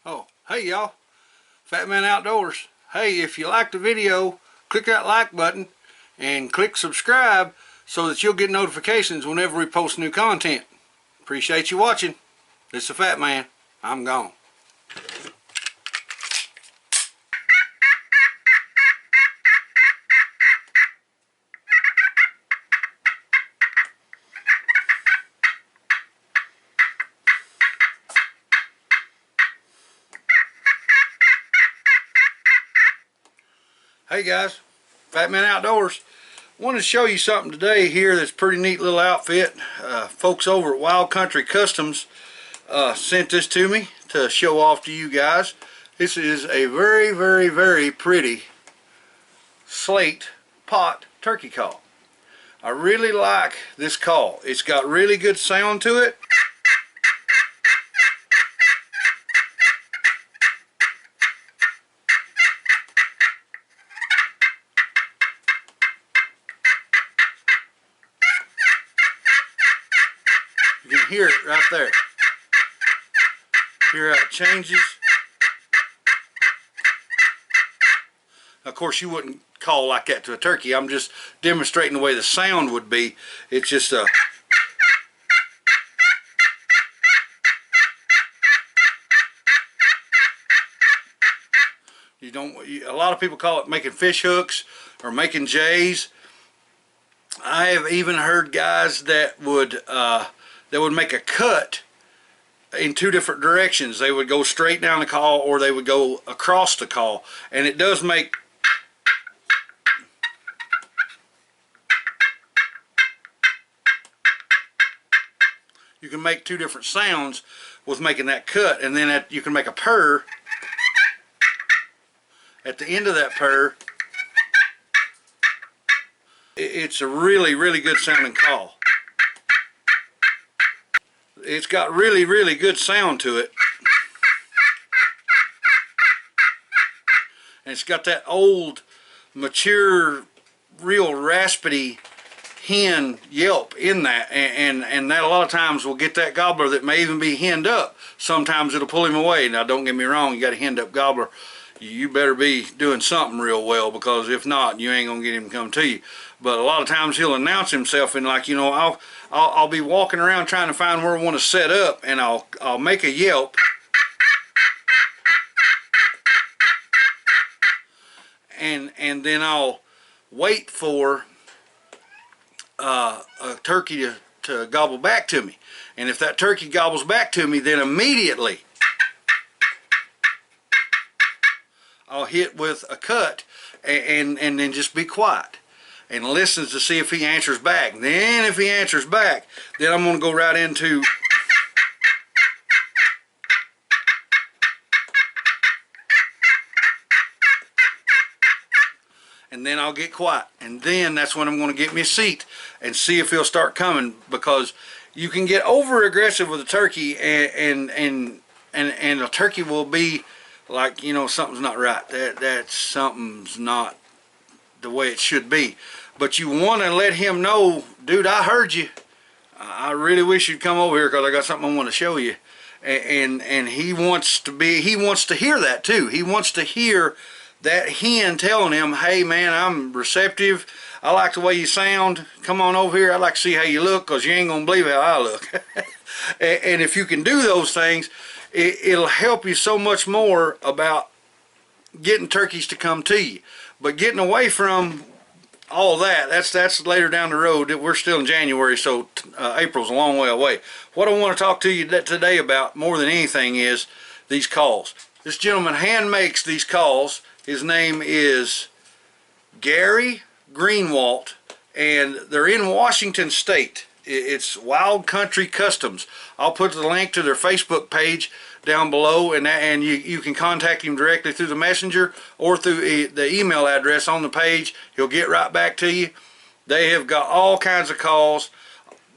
Oh, hey y'all, Fat Man Outdoors. Hey, if you liked the video, click that like button and click subscribe so that you'll get notifications whenever we post new content. Appreciate you watching. This is the Fat Man. I'm gone. Hey guys, Fat Man Outdoors. Wanted to show you something today here that's a pretty neat little outfit. Folks over at Wild Country Customs sent this to me to show off to you guys. This is a very, very, very pretty Slate pot turkey call. I really like this call. It's got really good sound to it. You can hear it right there. Hear how it changes. Of course, you wouldn't call like that to a turkey. I'm just demonstrating the way the sound would be. It's just a... a lot of people call it making fish hooks or making jays. I have even heard guys that would make a cut in two different directions. They would go straight down the call or they would go across the call, and it does make you can make two different sounds with making that cut, and then you can make a purr at the end of that purr. It's a really, really good sounding call. It's got really, really good sound to it. And it's got that old, mature, real raspy hen yelp in that. And that a lot of times will get that gobbler that may even be henned up. Sometimes it'll pull him away. Now don't get me wrong, you got a henned up gobbler, you better be doing something real well, because if not, you ain't gonna get him to come to you. But a lot of times he'll announce himself, and like, you know, I'll be walking around trying to find where I want to set up, and I'll make a yelp, and then I'll wait for a turkey to gobble back to me. And if that turkey gobbles back to me, then immediately I'll hit with a cut and then just be quiet and listens to see if he answers back. And then if he answers back, then I'm going to go right into and then I'll get quiet, and then that's when I'm going to get me a seat and see if he'll start coming, because you can get over aggressive with a turkey and a turkey will be like, you know, something's not right. That something's not the way it should be. But you want to let him know, dude, I heard you. I really wish you'd come over here because I got something I want to show you. And he wants to hear that too. He wants to hear that hen telling him, hey man, I'm receptive. I like the way you sound. Come on over here. I'd like to see how you look, because you ain't going to believe how I look. And if you can do those things, it'll help you so much more about getting turkeys to come to you. But getting away from all that, that's later down the road. We're still in January, so April's a long way away. What I want to talk to you today about more than anything is these calls. This gentleman hand makes these calls. His name is Garry Greenwalt, and they're in Washington State. It's Wild Country Customs. I'll put the link to their Facebook page down below, and you can contact him directly through the messenger or through the email address on the page. He'll get right back to you. They have got all kinds of calls: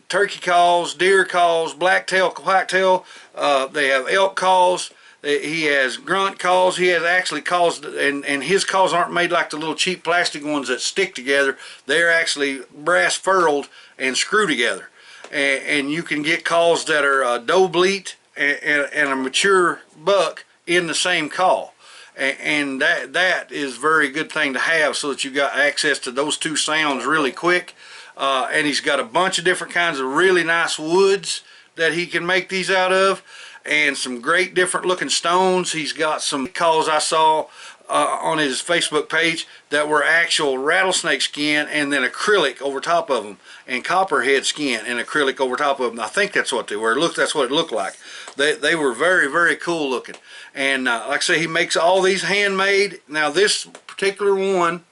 turkey calls, deer calls, blacktail, whitetail. They have elk calls. He has grunt calls. He has actually calls, and his calls aren't made like the little cheap plastic ones that stick together. They're actually brass furled and screw together. And you can get calls that are a doe bleat and a mature buck in the same call. And that is a very good thing to have, so that you got access to those two sounds really quick. And he's got a bunch of different kinds of really nice woods that he can make these out of, and some great different looking stones. He's got some calls I saw on his Facebook page that were actual rattlesnake skin and then acrylic over top of them, and copperhead skin and acrylic over top of them. I think that's what they were. That's what it looked like. They were very, very cool looking. And like I say, he makes all these handmade. Now this particular one,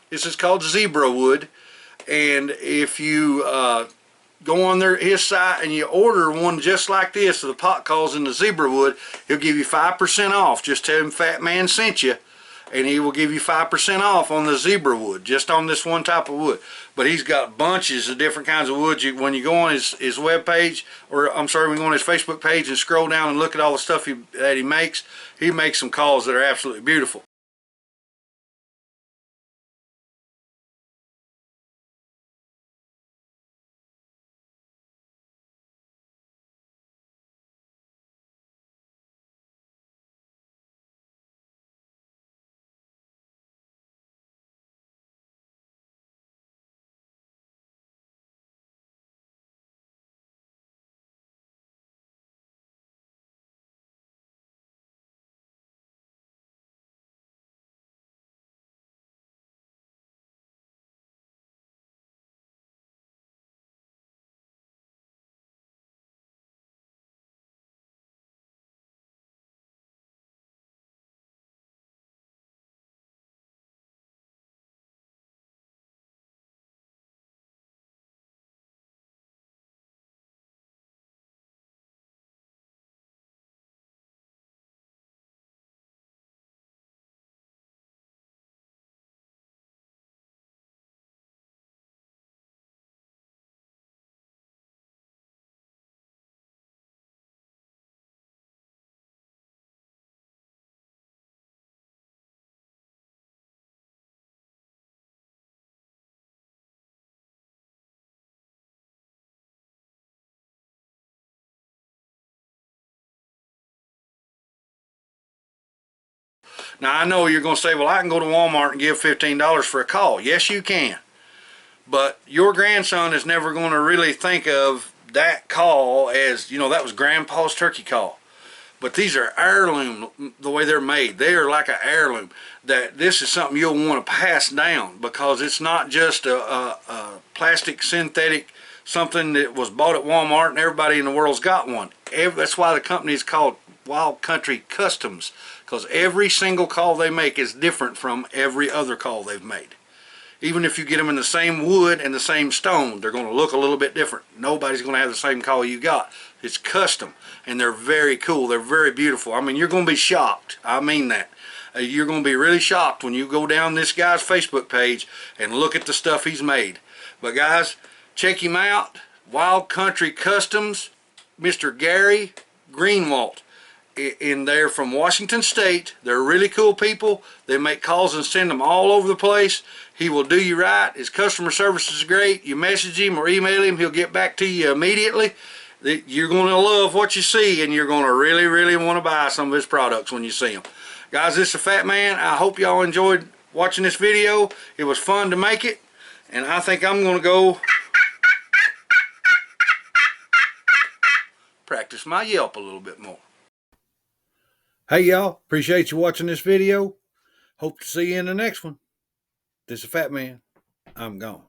this is called Zebrawood, and if you go on his site and you order one just like this, the pot calls in the Zebrawood, he'll give you 5% off. Just tell him Fat Man sent you, and he will give you 5% off on the Zebrawood, just on this one type of wood. But he's got bunches of different kinds of woods. When you go on his web page, or I'm sorry, when you go on his Facebook page and scroll down and look at all the stuff that he makes some calls that are absolutely beautiful. Now I know you're going to say, well, I can go to Walmart and give $15 for a call. Yes, you can. But your grandson is never going to really think of that call as, you know, that was Grandpa's turkey call. But these are heirloom, the way they're made. They are like an heirloom. That this is something you'll want to pass down, because it's not just a plastic synthetic, something that was bought at Walmart and everybody in the world's got one. That's why the company is called Wild Country Customs, because every single call they make is different from every other call they've made. Even if you get them in the same wood and the same stone, they're going to look a little bit different. Nobody's going to have the same call you got. It's custom, and they're very cool. They're very beautiful. I mean, you're going to be shocked. I mean that. You're going to be really shocked when you go down this guy's Facebook page and look at the stuff he's made. But guys, check him out. Wild Country Customs, Mr. Garry Greenwalt. In there from Washington State. They're really cool people. They make calls and send them all over the place. He will do you right. His customer service is great. You message him or email him, he'll get back to you immediately. You're going to love what you see, and you're going to really, really want to buy some of his products when you see them. Guys, this is Fat Man. I hope y'all enjoyed watching this video. It was fun to make it, and I think I'm going to go practice my yelp a little bit more. Hey y'all, appreciate you watching this video. Hope to see you in the next one. This is Fat Man. I'm gone.